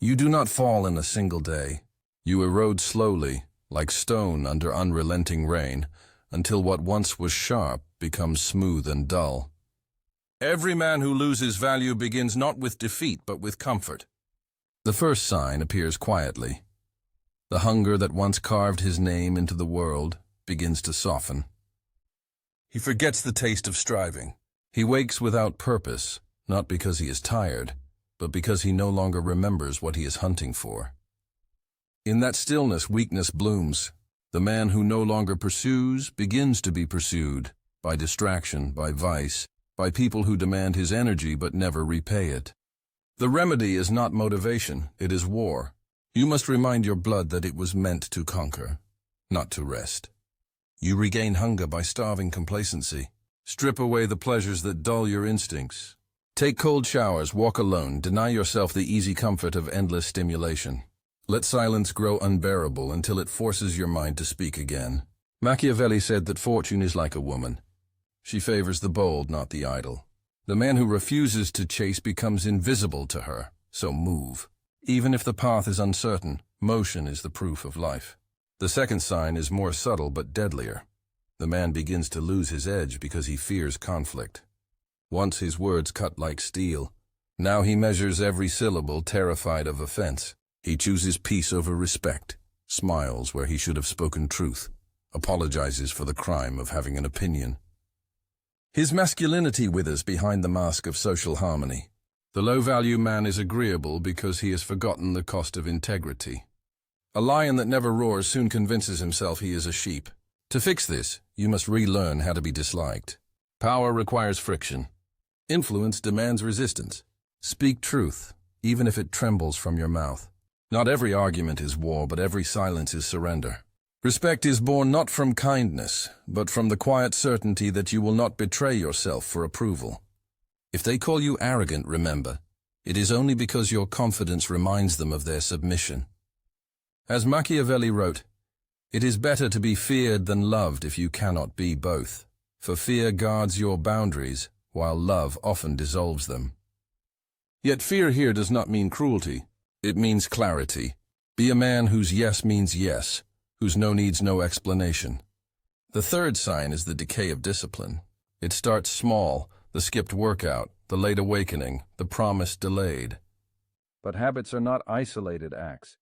You do not fall in a single day. You erode slowly, like stone under unrelenting rain, until what once was sharp becomes smooth and dull. Every man who loses value begins not with defeat but with comfort. The first sign appears quietly. The hunger that once carved his name into the world begins to soften. He forgets the taste of striving. He wakes without purpose, not because he is tired, but because he no longer remembers what he is hunting for. In that stillness, weakness blooms. The man who no longer pursues begins to be pursued by distraction, by vice, by people who demand his energy but never repay it. The remedy is not motivation, it is war. You must remind your blood that it was meant to conquer, not to rest. You regain hunger by starving complacency. Strip away the pleasures that dull your instincts. Take cold showers, walk alone, deny yourself the easy comfort of endless stimulation. Let silence grow unbearable until it forces your mind to speak again. Machiavelli said that fortune is like a woman. She favors the bold, not the idle. The man who refuses to chase becomes invisible to her, so move. Even if the path is uncertain, motion is the proof of life. The second sign is more subtle but deadlier. The man begins to lose his edge because he fears conflict. Once his words cut like steel. Now he measures every syllable, terrified of offense. He chooses peace over respect, smiles where he should have spoken truth, apologizes for the crime of having an opinion. His masculinity withers behind the mask of social harmony. The low-value man is agreeable because he has forgotten the cost of integrity. A lion that never roars soon convinces himself he is a sheep. To fix this, you must relearn how to be disliked. Power requires friction. Influence demands resistance. Speak truth, even if it trembles from your mouth. Not every argument is war, but every silence is surrender. Respect is born not from kindness, but from the quiet certainty that you will not betray yourself for approval. If they call you arrogant, remember, it is only because your confidence reminds them of their submission. As Machiavelli wrote, "It is better to be feared than loved if you cannot be both, for fear guards your boundaries, while love often dissolves them." Yet fear here does not mean cruelty. It means clarity. Be a man whose yes means yes, whose no needs no explanation. The third sign is the decay of discipline. It starts small, the skipped workout, the late awakening, the promise delayed. But habits are not isolated acts.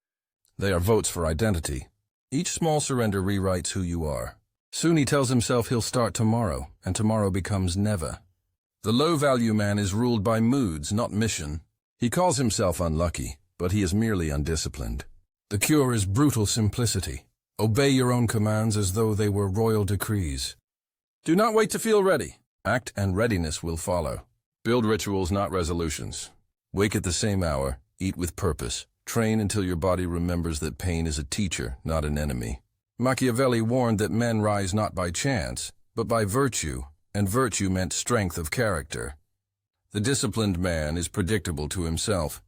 They are votes for identity. Each small surrender rewrites who you are. Soon he tells himself he'll start tomorrow, and tomorrow becomes never. The low-value man is ruled by moods, not mission. He calls himself unlucky, but he is merely undisciplined. The cure is brutal simplicity. Obey your own commands as though they were royal decrees. Do not wait to feel ready. Act and readiness will follow. Build rituals, not resolutions. Wake at the same hour, eat with purpose. Train until your body remembers that pain is a teacher, not an enemy. Machiavelli warned that men rise not by chance, but by virtue, and virtue meant strength of character. The disciplined man is predictable to himself.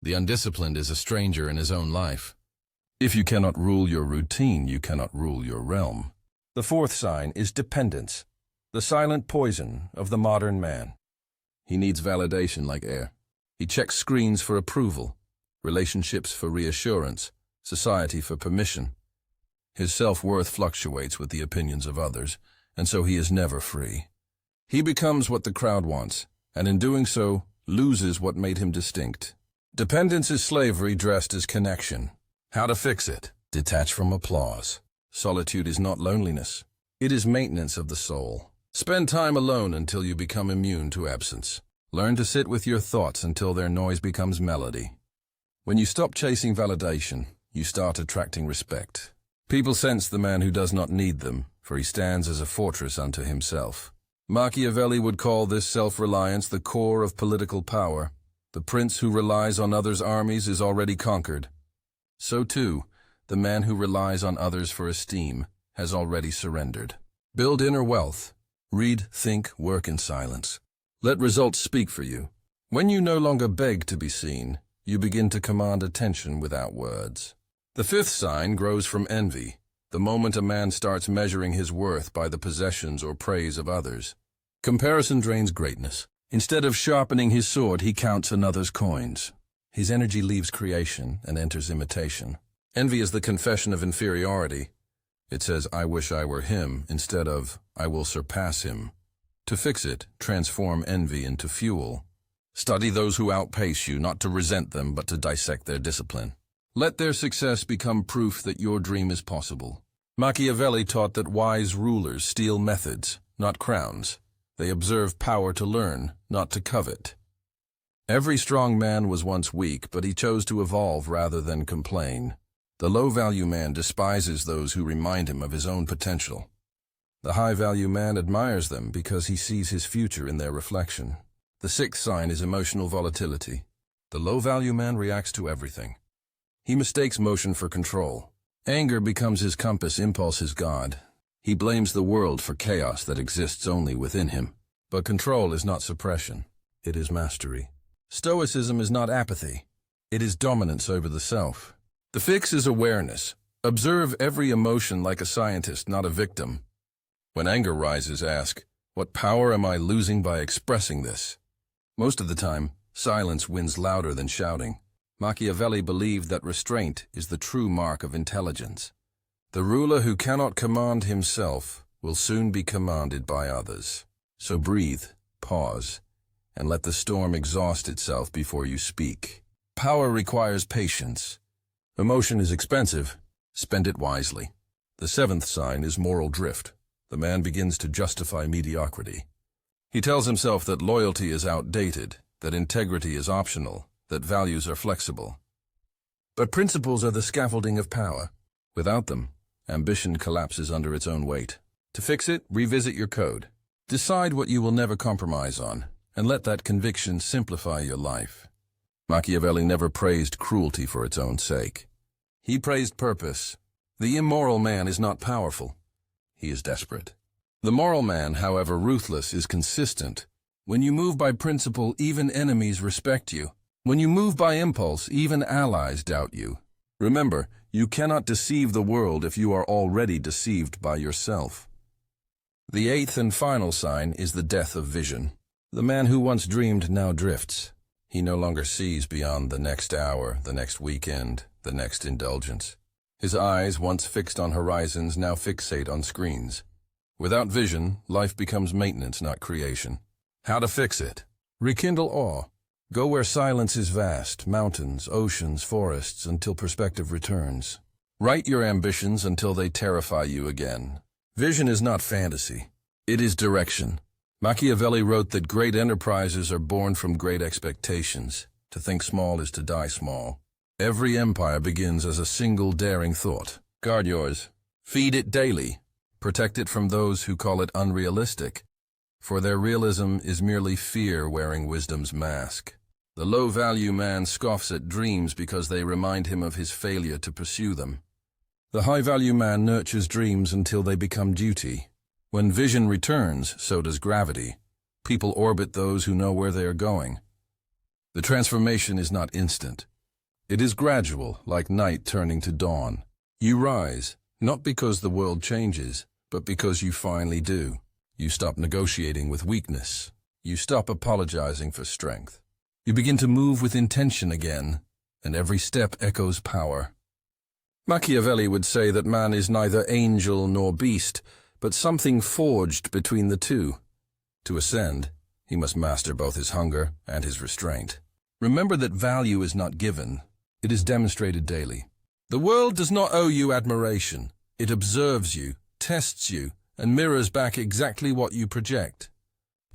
The undisciplined is a stranger in his own life. If you cannot rule your routine, you cannot rule your realm. The fourth sign is dependence, the silent poison of the modern man. He needs validation like air. He checks screens for approval, relationships for reassurance, society for permission. His self-worth fluctuates with the opinions of others, and so he is never free. He becomes what the crowd wants, and in doing so, loses what made him distinct. Dependence is slavery dressed as connection. How to fix it? Detach from applause. Solitude is not loneliness. It is maintenance of the soul. Spend time alone until you become immune to absence. Learn to sit with your thoughts until their noise becomes melody. When you stop chasing validation, you start attracting respect. People sense the man who does not need them, for he stands as a fortress unto himself. Machiavelli would call this self-reliance the core of political power. The prince who relies on others' armies is already conquered. So too, the man who relies on others for esteem has already surrendered. Build inner wealth. Read, think, work in silence. Let results speak for you. When you no longer beg to be seen, you begin to command attention without words. The fifth sign grows from envy, the moment a man starts measuring his worth by the possessions or praise of others. Comparison drains greatness. Instead of sharpening his sword, he counts another's coins. His energy leaves creation and enters imitation. Envy is the confession of inferiority. It says, I wish I were him, instead of, I will surpass him. To fix it, transform envy into fuel. Study those who outpace you, not to resent them, but to dissect their discipline. Let their success become proof that your dream is possible. Machiavelli taught that wise rulers steal methods, not crowns. They observe power to learn, not to covet. Every strong man was once weak, but he chose to evolve rather than complain. The low-value man despises those who remind him of his own potential. The high-value man admires them because he sees his future in their reflection. The sixth sign is emotional volatility. The low-value man reacts to everything. He mistakes motion for control. Anger becomes his compass, impulse his God. He blames the world for chaos that exists only within him. But control is not suppression. It is mastery. Stoicism is not apathy. It is dominance over the self. The fix is awareness. Observe every emotion like a scientist, not a victim. When anger rises, ask, what power am I losing by expressing this? Most of the time, silence wins louder than shouting. Machiavelli believed that restraint is the true mark of intelligence. The ruler who cannot command himself will soon be commanded by others. So breathe, pause, and let the storm exhaust itself before you speak. Power requires patience. Emotion is expensive. Spend it wisely. The seventh sign is moral drift. The man begins to justify mediocrity. He tells himself that loyalty is outdated, that integrity is optional, that values are flexible. But principles are the scaffolding of power. Without them, ambition collapses under its own weight. To fix it, revisit your code. Decide what you will never compromise on, and let that conviction simplify your life. Machiavelli never praised cruelty for its own sake. He praised purpose. The immoral man is not powerful. He is desperate. The moral man, however ruthless, is consistent. When you move by principle, even enemies respect you. When you move by impulse, even allies doubt you. Remember, you cannot deceive the world if you are already deceived by yourself. The eighth and final sign is the death of vision. The man who once dreamed now drifts. He no longer sees beyond the next hour, the next weekend, the next indulgence. His eyes, once fixed on horizons, now fixate on screens. Without vision, life becomes maintenance, not creation. How to fix it? Rekindle awe. Go where silence is vast, mountains, oceans, forests, until perspective returns. Write your ambitions until they terrify you again. Vision is not fantasy. It is direction. Machiavelli wrote that great enterprises are born from great expectations. To think small is to die small. Every empire begins as a single daring thought. Guard yours. Feed it daily. Protect it from those who call it unrealistic. For their realism is merely fear wearing wisdom's mask. The low-value man scoffs at dreams because they remind him of his failure to pursue them. The high-value man nurtures dreams until they become duty. When vision returns, so does gravity. People orbit those who know where they are going. The transformation is not instant. It is gradual, like night turning to dawn. You rise, not because the world changes, but because you finally do. You stop negotiating with weakness. You stop apologizing for strength. You begin to move with intention again, and every step echoes power. Machiavelli would say that man is neither angel nor beast, but something forged between the two. To ascend, he must master both his hunger and his restraint. Remember that value is not given, it is demonstrated daily. The world does not owe you admiration. It observes you, tests you, and mirrors back exactly what you project.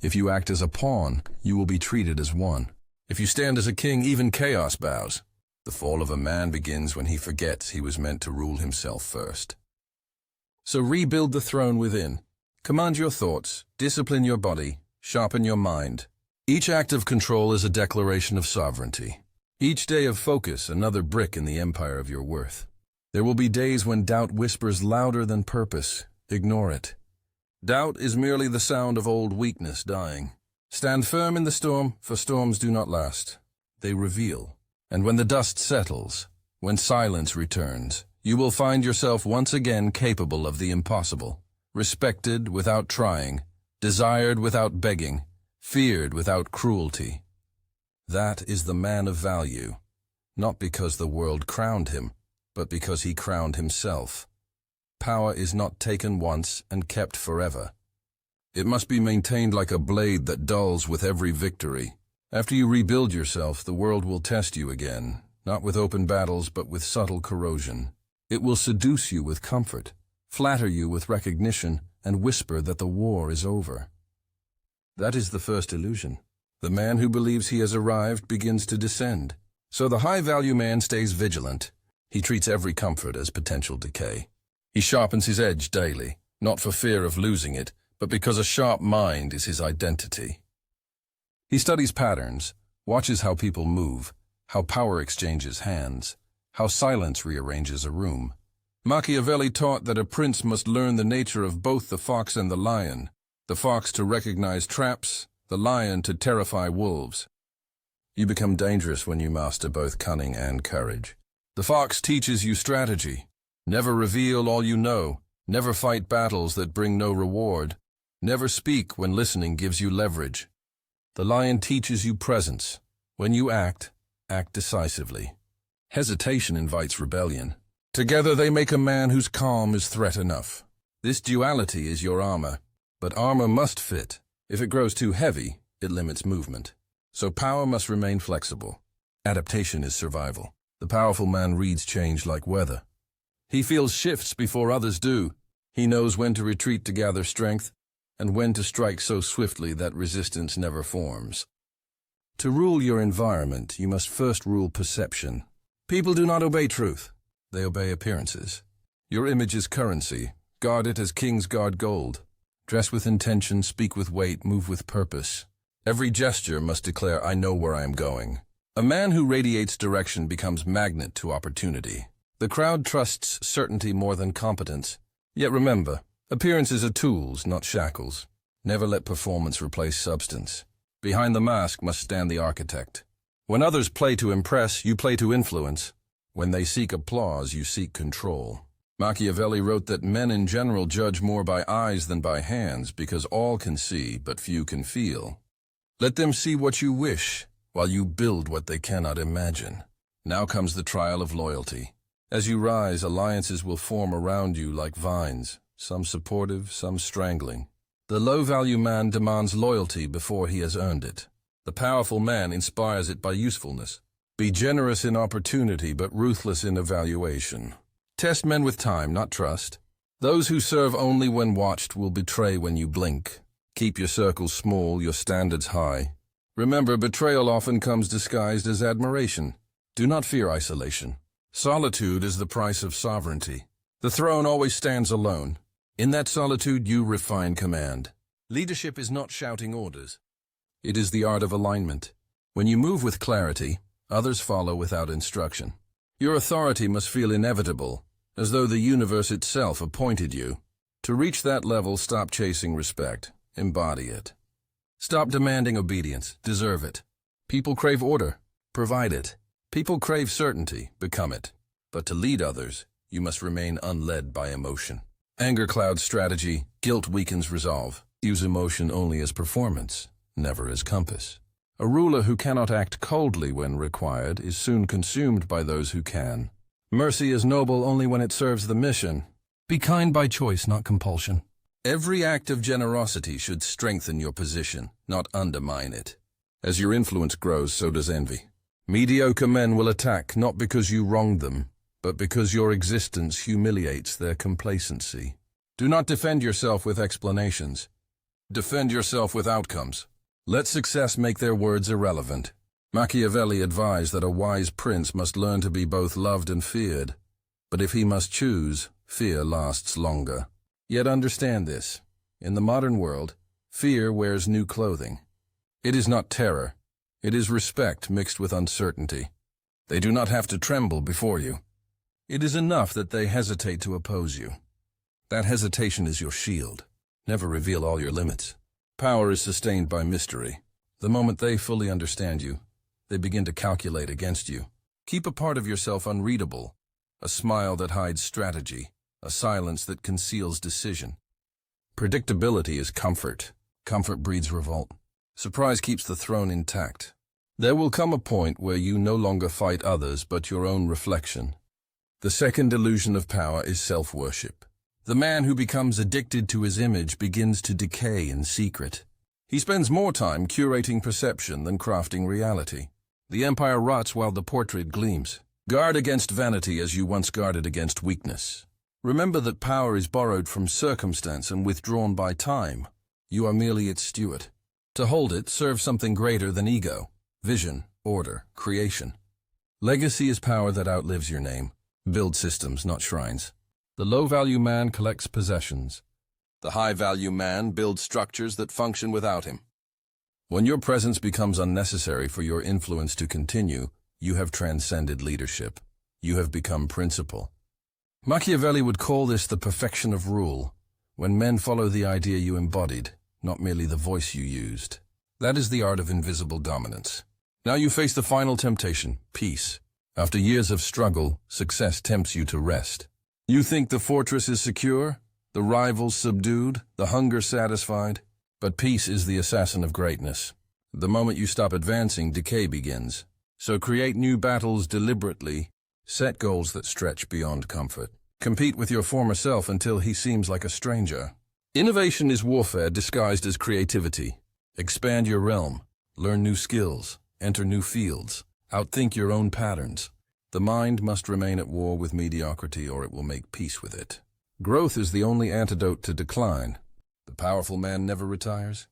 If you act as a pawn, you will be treated as one. If you stand as a king, even chaos bows. The fall of a man begins when he forgets he was meant to rule himself first. So rebuild the throne within. Command your thoughts, discipline your body, sharpen your mind. Each act of control is a declaration of sovereignty. Each day of focus, another brick in the empire of your worth. There will be days when doubt whispers louder than purpose. Ignore it. Doubt is merely the sound of old weakness dying. Stand firm in the storm, for storms do not last. They reveal. And when the dust settles, when silence returns, you will find yourself once again capable of the impossible. Respected without trying, desired without begging, feared without cruelty. That is the man of value, not because the world crowned him, but because he crowned himself. Power is not taken once and kept forever. It must be maintained like a blade that dulls with every victory. After you rebuild yourself, the world will test you again, not with open battles, but with subtle corrosion. It will seduce you with comfort, flatter you with recognition, and whisper that the war is over. That is the first illusion. The man who believes he has arrived begins to descend. So the high-value man stays vigilant. He treats every comfort as potential decay. He sharpens his edge daily, not for fear of losing it, but because a sharp mind is his identity. He studies patterns, watches how people move, how power exchanges hands, how silence rearranges a room. Machiavelli taught that a prince must learn the nature of both the fox and the lion, the fox to recognize traps, the lion to terrify wolves. You become dangerous when you master both cunning and courage. The fox teaches you strategy. Never reveal all you know. Never fight battles that bring no reward. Never speak when listening gives you leverage. The lion teaches you presence. When you act, act decisively. Hesitation invites rebellion. Together they make a man whose calm is threat enough. This duality is your armor, but armor must fit. If it grows too heavy, it limits movement. So power must remain flexible. Adaptation is survival. The powerful man reads change like weather. He feels shifts before others do. He knows when to retreat to gather strength, and when to strike so swiftly that resistance never forms. To rule your environment, you must first rule perception. People do not obey truth. They obey appearances. Your image is currency. Guard it as kings guard gold. Dress with intention, speak with weight, move with purpose. Every gesture must declare, I know where I am going. A man who radiates direction becomes magnet to opportunity. The crowd trusts certainty more than competence. Yet remember, appearances are tools, not shackles. Never let performance replace substance. Behind the mask must stand the architect. When others play to impress, you play to influence. When they seek applause, you seek control. Machiavelli wrote that men in general judge more by eyes than by hands because all can see, but few can feel. Let them see what you wish, while you build what they cannot imagine. Now comes the trial of loyalty. As you rise, alliances will form around you like vines, some supportive, some strangling. The low-value man demands loyalty before he has earned it. The powerful man inspires it by usefulness. Be generous in opportunity, but ruthless in evaluation. Test men with time, not trust. Those who serve only when watched will betray when you blink. Keep your circles small, your standards high. Remember, betrayal often comes disguised as admiration. Do not fear isolation. Solitude is the price of sovereignty. The throne always stands alone. In that solitude, you refine command. Leadership is not shouting orders. It is the art of alignment. When you move with clarity, others follow without instruction. Your authority must feel inevitable, as though the universe itself appointed you. To reach that level, stop chasing respect. Embody it. Stop demanding obedience. Deserve it. People crave order. Provide it. People crave certainty. Become it. But to lead others, you must remain unled by emotion. Anger clouds strategy. Guilt weakens resolve. Use emotion only as performance, never as compass. A ruler who cannot act coldly when required is soon consumed by those who can. Mercy is noble only when it serves the mission. Be kind by choice, not compulsion. Every act of generosity should strengthen your position, not undermine it. As your influence grows, so does envy. Mediocre men will attack not because you wronged them, but because your existence humiliates their complacency. Do not defend yourself with explanations. Defend yourself with outcomes. Let success make their words irrelevant. Machiavelli advised that a wise prince must learn to be both loved and feared. But if he must choose, fear lasts longer. Yet understand this. In the modern world, fear wears new clothing. It is not terror. It is respect mixed with uncertainty. They do not have to tremble before you. It is enough that they hesitate to oppose you. That hesitation is your shield. Never reveal all your limits. Power is sustained by mystery. The moment they fully understand you, they begin to calculate against you. Keep a part of yourself unreadable, a smile that hides strategy, a silence that conceals decision. Predictability is comfort. Comfort breeds revolt. Surprise keeps the throne intact. There will come a point where you no longer fight others but your own reflection. The second illusion of power is self-worship. The man who becomes addicted to his image begins to decay in secret. He spends more time curating perception than crafting reality. The empire rots while the portrait gleams. Guard against vanity as you once guarded against weakness. Remember that power is borrowed from circumstance and withdrawn by time. You are merely its steward. To hold it, serve something greater than ego. Vision, order, creation. Legacy is power that outlives your name. Build systems, not shrines. The low-value man collects possessions. The high-value man builds structures that function without him. When your presence becomes unnecessary for your influence to continue, you have transcended leadership. You have become principle. Machiavelli would call this the perfection of rule, when men follow the idea you embodied, not merely the voice you used. That is the art of invisible dominance. Now you face the final temptation, peace. After years of struggle, success tempts you to rest. You think the fortress is secure, the rivals subdued, the hunger satisfied. But peace is the assassin of greatness. The moment you stop advancing, decay begins. So create new battles deliberately. Set goals that stretch beyond comfort. Compete with your former self until he seems like a stranger. Innovation is warfare disguised as creativity. Expand your realm. Learn new skills. Enter new fields. Outthink your own patterns. The mind must remain at war with mediocrity or it will make peace with it. Growth is the only antidote to decline. The powerful man never retires.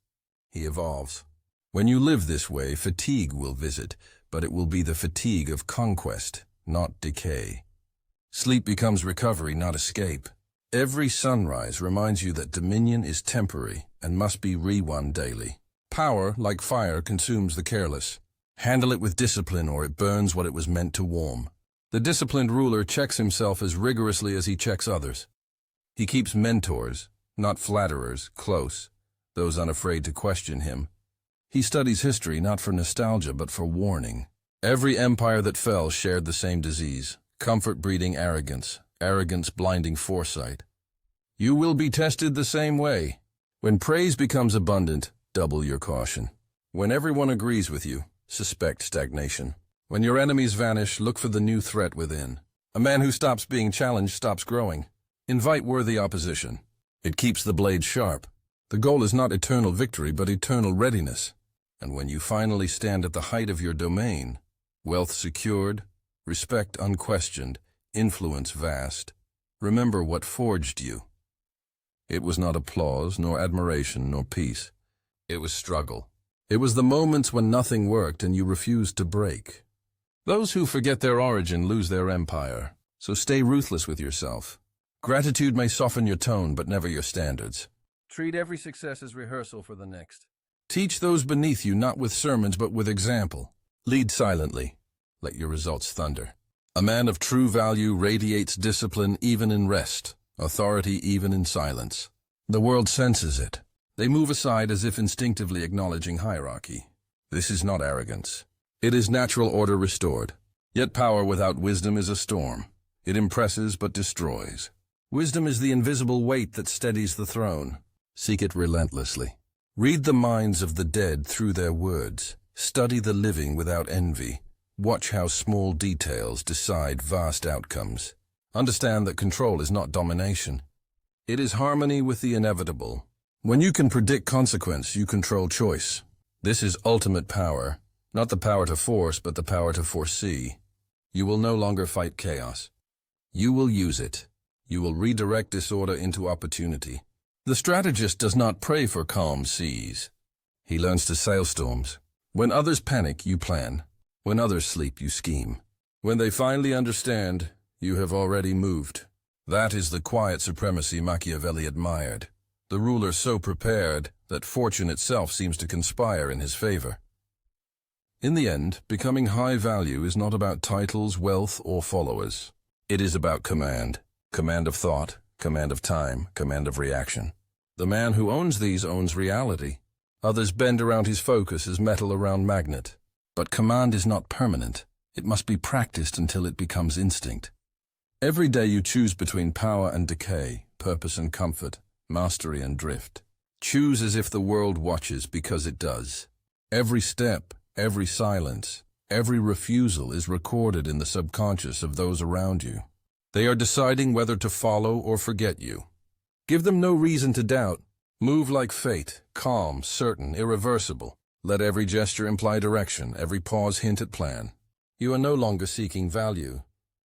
He evolves. When you live this way, fatigue will visit, but it will be the fatigue of conquest, not decay. Sleep becomes recovery, not escape. Every sunrise reminds you that dominion is temporary and must be re-won daily. Power, like fire, consumes the careless. Handle it with discipline or it burns what it was meant to warm. The disciplined ruler checks himself as rigorously as he checks others. He keeps mentors, not flatterers, close, those unafraid to question him. He studies history not for nostalgia but for warning. Every empire that fell shared the same disease, comfort breeding arrogance, arrogance blinding foresight. You will be tested the same way. When praise becomes abundant, double your caution. When everyone agrees with you, suspect stagnation. When your enemies vanish, look for the new threat within. A man who stops being challenged stops growing. Invite worthy opposition. It keeps the blade sharp. The goal is not eternal victory, but eternal readiness. And when you finally stand at the height of your domain, wealth secured, respect unquestioned, influence vast, remember what forged you. It was not applause, nor admiration, nor peace. It was struggle. It was the moments when nothing worked and you refused to break. Those who forget their origin lose their empire, so stay ruthless with yourself. Gratitude may soften your tone, but never your standards. Treat every success as rehearsal for the next. Teach those beneath you not with sermons, but with example. Lead silently. Let your results thunder. A man of true value radiates discipline even in rest, authority even in silence. The world senses it. They move aside as if instinctively acknowledging hierarchy. This is not arrogance. It is natural order restored. Yet power without wisdom is a storm. It impresses but destroys. Wisdom is the invisible weight that steadies the throne. Seek it relentlessly. Read the minds of the dead through their words. Study the living without envy. Watch how small details decide vast outcomes. Understand that control is not domination. It is harmony with the inevitable. When you can predict consequence, you control choice. This is ultimate power, not the power to force, but the power to foresee. You will no longer fight chaos. You will use it. You will redirect disorder into opportunity. The strategist does not pray for calm seas. He learns to sail storms. When others panic, you plan. When others sleep, you scheme. When they finally understand, you have already moved. That is the quiet supremacy Machiavelli admired. The ruler so prepared that fortune itself seems to conspire in his favor. In the end, becoming high value is not about titles, wealth, or followers. It is about command. Command of thought, command of time, command of reaction. The man who owns these owns reality. Others bend around his focus as metal around magnet. But command is not permanent. It must be practiced until it becomes instinct. Every day you choose between power and decay, purpose and comfort, mastery and drift. Choose as if the world watches, because it does. Every step, Every silence, every refusal is recorded in the subconscious of those around you. They are deciding whether to follow or forget you. Give them no reason to doubt. Move like fate, calm, certain, irreversible. Let every gesture imply direction, every pause hint at plan. You are no longer seeking value.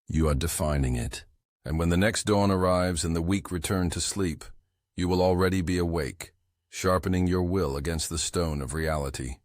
You are defining it. And when the next dawn arrives and the weak return to sleep, you will already be awake, sharpening your will against the stone of reality.